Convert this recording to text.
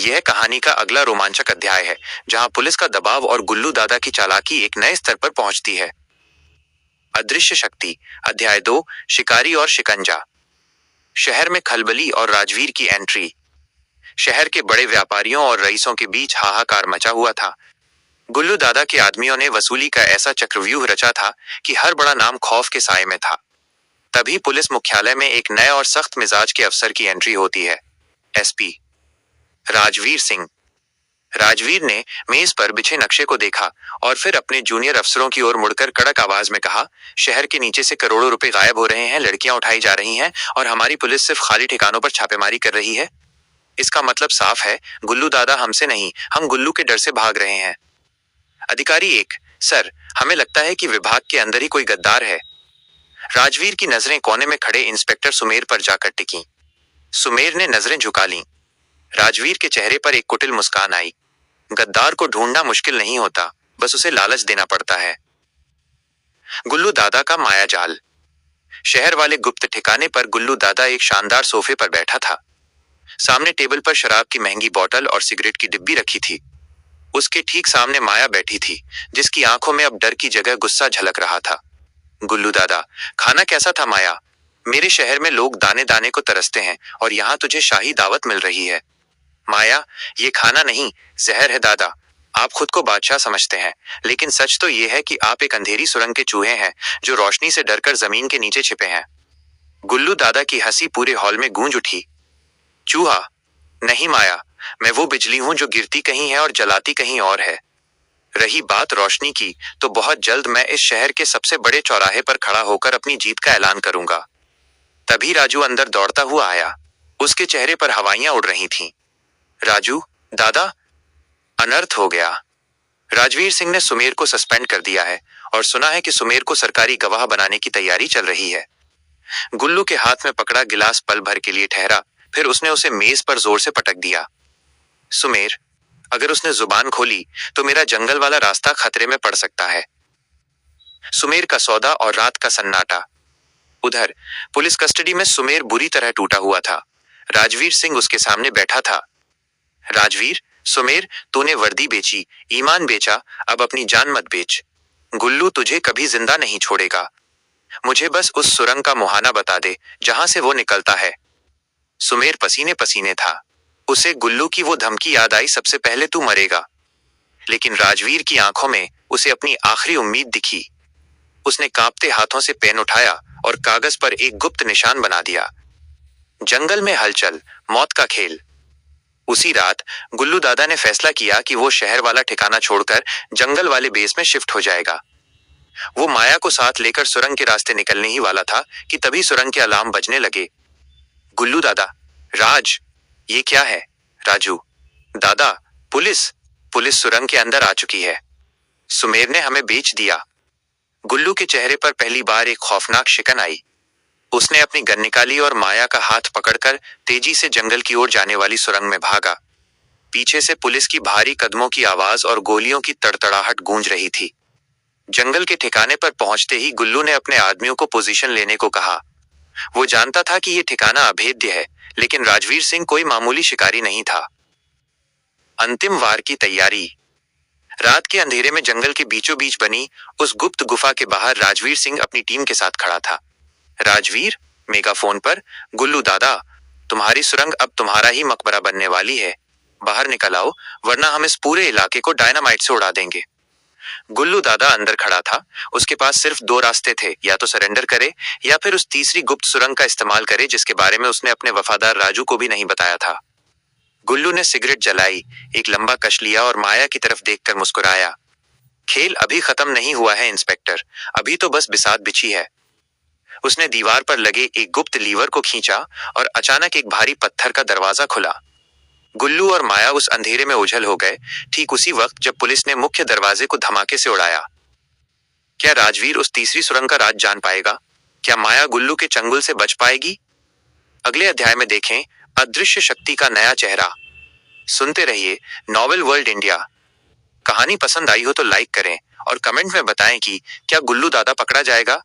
यह कहानी का अगला रोमांचक अध्याय है, जहां पुलिस का दबाव और गुल्लू दादा की चालाकी एक नए स्तर पर पहुंचती है। अदृश्य शक्ति, अध्याय 2, शिकारी और शिकंजा। शहर में खलबली और राजवीर की एंट्री। शहर के बड़े व्यापारियों और रईसों के बीच हाहाकार मचा हुआ था। गुल्लू दादा के आदमियों ने वसूली का ऐसा चक्रव्यूह रचा था कि हर बड़ा नाम खौफ के साए में था। तभी पुलिस मुख्यालय में एक नए और सख्त मिजाज के अफसर की एंट्री होती है। एसपी राजवीर सिंह। राजवीर ने मेज पर बिछे नक्शे को देखा और फिर अपने जूनियर अफसरों की ओर मुड़कर कड़क आवाज में कहा, शहर के नीचे से करोड़ों रुपए गायब हो रहे हैं, लड़कियां उठाई जा रही हैं और हमारी पुलिस सिर्फ खाली ठिकानों पर छापेमारी कर रही है। इसका मतलब साफ है, गुल्लू दादा हमसे नहीं, हम गुल्लू के डर से भाग रहे हैं। अधिकारी 1, सर, हमें लगता है कि विभाग के अंदर ही कोई गद्दार है। राजवीर की नजरें कोने में खड़े इंस्पेक्टर सुमेर पर जाकर टिकी। सुमेर ने नजरें झुका लीं। राजवीर के चेहरे पर एक कुटिल मुस्कान आई। गद्दार को ढूंढना मुश्किल नहीं होता, बस उसे लालच देना पड़ता है। गुल्लू दादा का मायाजाल। शहर वाले गुप्त ठिकाने पर गुल्लू दादा एक शानदार सोफे पर बैठा था। सामने टेबल पर शराब की महंगी बोतल और सिगरेट की डिब्बी रखी थी। उसके ठीक सामने माया बैठी थी, जिसकी आंखों में अब डर की जगह गुस्सा झलक रहा था। गुल्लू दादा, खाना कैसा था माया? मेरे शहर में लोग दाने दाने को तरसते हैं और यहाँ तुझे शाही दावत मिल रही है। माया, ये खाना नहीं, जहर है दादा। आप खुद को बादशाह समझते हैं, लेकिन सच तो ये है कि आप एक अंधेरी सुरंग के चूहे हैं जो रोशनी से डरकर जमीन के नीचे छिपे हैं। गुल्लू दादा की हंसी पूरे हॉल में गूंज उठी। चूहा? नहीं माया, मैं वो बिजली हूं जो गिरती कहीं है और जलाती कहीं और है। रही बात रोशनी की, तो बहुत जल्द मैं इस शहर के सबसे बड़े चौराहे पर खड़ा होकर अपनी जीत का ऐलान करूंगा। तभी राजू अंदर दौड़ता हुआ आया। उसके चेहरे पर हवाइयां उड़ रही थीं। राजू, दादा, अनर्थ हो गया। राजवीर सिंह ने सुमेर को सस्पेंड कर दिया है और सुना है कि सुमेर को सरकारी गवाह बनाने की तैयारी चल रही है। गुल्लू के हाथ में पकड़ा गिलास पल भर के लिए ठहरा, फिर उसने उसे मेज पर जोर से पटक दिया। सुमेर, अगर उसने जुबान खोली तो मेरा जंगल वाला रास्ता खतरे में पड़ सकता है। सुमेर का सौदा और रात का सन्नाटा। उधर पुलिस कस्टडी में सुमेर बुरी तरह टूटा हुआ था। राजवीर सिंह उसके सामने बैठा था। राजवीर, सुमेर, तूने वर्दी बेची, ईमान बेचा, अब अपनी जान मत बेच। गुल्लू तुझे कभी जिंदा नहीं छोड़ेगा। मुझे बस उस सुरंग का मुहाना बता दे जहां से वो निकलता है। सुमेर पसीने पसीने था। उसे गुल्लू की वो धमकी याद आई, सबसे पहले तू मरेगा। लेकिन राजवीर की आंखों में उसे अपनी आखिरी उम्मीद दिखी। उसने कांपते हाथों से पेन उठाया और कागज पर एक गुप्त निशान बना दिया। जंगल में हलचल, मौत का खेल। उसी रात गुल्लू दादा ने फैसला किया कि वो शहर वाला ठिकाना छोड़कर जंगल वाले बेस में शिफ्ट हो जाएगा। वो माया को साथ लेकर सुरंग के रास्ते निकलने ही वाला था कि तभी सुरंग के अलार्म बजने लगे। गुल्लू दादा, राज, ये क्या है? राजू, दादा, पुलिस पुलिस सुरंग के अंदर आ चुकी है। सुमेर ने हमें बेच दिया। गुल्लू के चेहरे पर पहली बार एक खौफनाक शिकन आई। उसने अपनी गन निकाली और माया का हाथ पकड़कर तेजी से जंगल की ओर जाने वाली सुरंग में भागा। पीछे से पुलिस की भारी कदमों की आवाज और गोलियों की तड़तड़ाहट गूंज रही थी। जंगल के ठिकाने पर पहुंचते ही गुल्लू ने अपने आदमियों को पोजीशन लेने को कहा। वो जानता था कि यह ठिकाना अभेद्य है, लेकिन राजवीर सिंह कोई मामूली शिकारी नहीं था। अंतिम वार की तैयारी। रात के अंधेरे में जंगल के बीचों बीच बनी उस गुप्त गुफा के बाहर राजवीर सिंह अपनी टीम के साथ खड़ा था। राजवीर, मेगाफोन पर, गुल्लू दादा, तुम्हारी सुरंग अब तुम्हारा ही मकबरा बनने वाली है। बाहर निकल आओ, वरना हम इस पूरे इलाके को डायनामाइट से उड़ा देंगे। गुल्लू दादा अंदर खड़ा था। उसके पास सिर्फ 2 रास्ते थे, या तो सरेंडर करे या फिर उस तीसरी गुप्त सुरंग का इस्तेमाल करे जिसके बारे में उसने अपने वफादार राजू को भी नहीं बताया था। गुल्लू ने सिगरेट जलाई, एक लंबा कश लिया और माया की तरफ देखकर मुस्कुराया। खेल अभी खत्म नहीं हुआ है इंस्पेक्टर, अभी तो बस बिसात बिछी है। उसने दीवार पर लगे एक गुप्त लीवर को खींचा और अचानक एक भारी पत्थर का दरवाजा खुला। गुल्लू और माया उस अंधेरे में ओझल हो गए, ठीक उसी वक्त जब पुलिस ने मुख्य दरवाजे को धमाके से उड़ाया। क्या राजवीर उस तीसरी सुरंग का राज जान पाएगा? क्या माया गुल्लू के चंगुल से बच पाएगी? अगले अध्याय में देखें अदृश्य शक्ति का नया चेहरा। सुनते रहिए नॉवेल वर्ल्ड इंडिया। कहानी पसंद आई हो तो लाइक करें और कमेंट में बताएं कि क्या गुल्लू दादा पकड़ा जाएगा